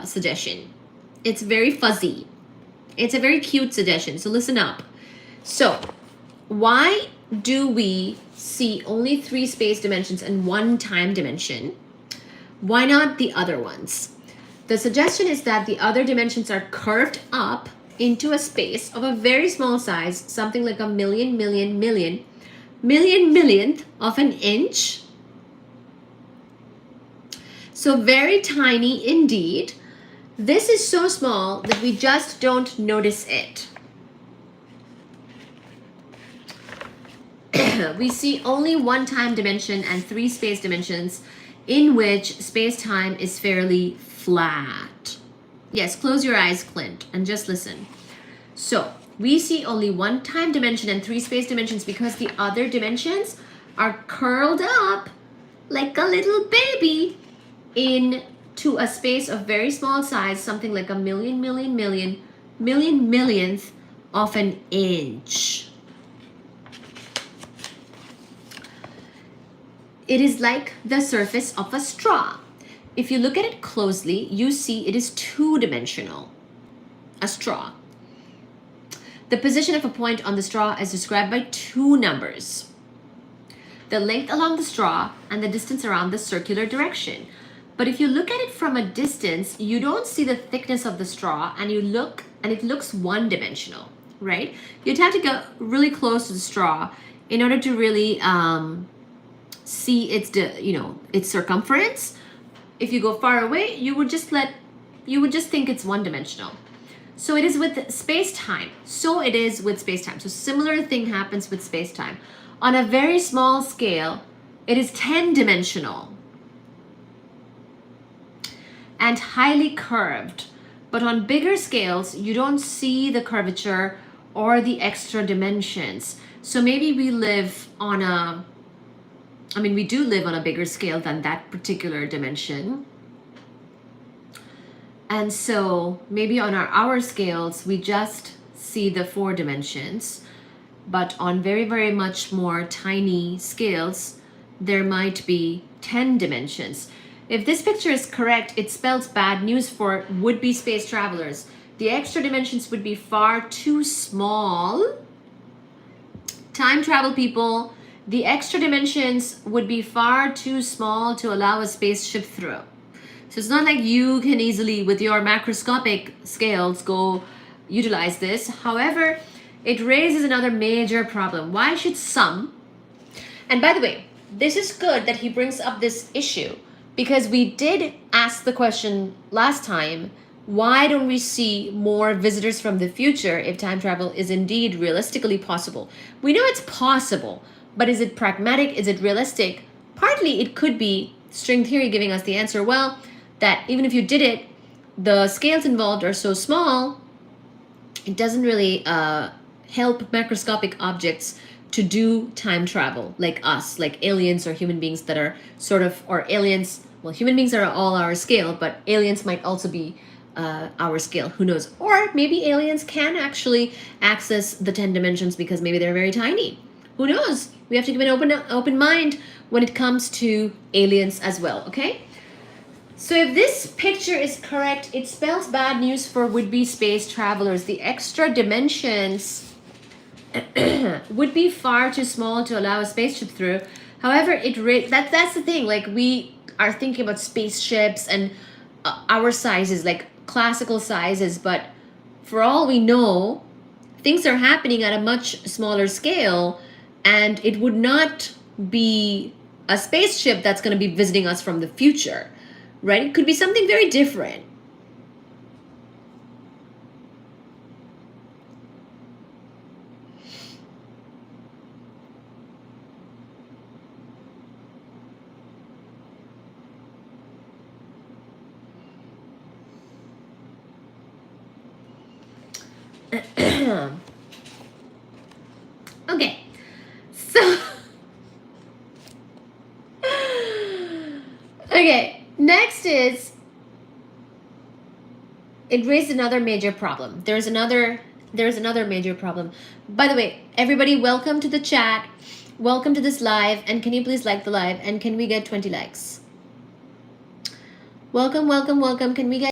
suggestion. It's very fuzzy. It's a very cute suggestion, so listen up. So, why do we see only 3 space dimensions and 1 time dimension? Why not the other ones? The suggestion is that the other dimensions are curved up into a space of a very small size, something like a millionth of an inch. So very tiny indeed. This is so small that we just don't notice it. We see only 1 time dimension and 3 space dimensions in which space-time is fairly flat. Yes, close your eyes, Clint, and just listen. So we see only 1 time dimension and 3 space dimensions because the other dimensions are curled up like a little baby into a space of very small size, something like a millionth of an inch. It is like the surface of a straw. If you look at it closely, you see it is 2-dimensional, a straw. The position of a point on the straw is described by 2 numbers: the length along the straw and the distance around the circular direction. But if you look at it from a distance, you don't see the thickness of the straw, and it looks 1-dimensional, right? You'd have to go really close to the straw in order to really see its circumference. If you go far away, you would just think it's 1-dimensional. So it is with space-time. So it is with space-time. So similar thing happens with space-time. On a very small scale, it is 10-dimensional and highly curved. But on bigger scales, you don't see the curvature or the extra dimensions. So maybe we do live on a bigger scale than that particular dimension. And so maybe on our hour scales, we just see the 4 dimensions. But on very, very much more tiny scales, there might be 10 dimensions. If this picture is correct, it spells bad news for would-be space travelers. The extra dimensions would be far too small. Time travel people, the extra dimensions would be far too small to allow a spaceship through. So it's not like you can easily, with your macroscopic scales, go utilize this. However, it raises another major problem. Why should some, and by the way, this is good that he brings up this issue, because we did ask the question last time, why don't we see more visitors from the future if time travel is indeed realistically possible? We know it's possible, but is it pragmatic? Is it realistic? Partly it could be string theory giving us the answer, well, that even if you did it, the scales involved are so small, it doesn't really help macroscopic objects to do time travel like us, like aliens or human beings that are sort of, or aliens, well, human beings are all our scale, but aliens might also be our scale, who knows? Or maybe aliens can actually access the 10 dimensions because maybe they're very tiny. Who knows? We have to give an open mind when it comes to aliens as well, okay? So if this picture is correct, it spells bad news for would-be space travelers. The extra dimensions would be far too small to allow a spaceship through. However, that's the thing. Like, we are thinking about spaceships and our sizes, like classical sizes, but for all we know, things are happening at a much smaller scale, and it would not be a spaceship that's going to be visiting us from the future, right? It could be something very different. Okay, so okay, next is, it raised another major problem. There's another major problem. By the way, everybody, welcome to the chat. Welcome to this live, and can you please like the live, and can we get 20 likes? Welcome, welcome, welcome. Can we get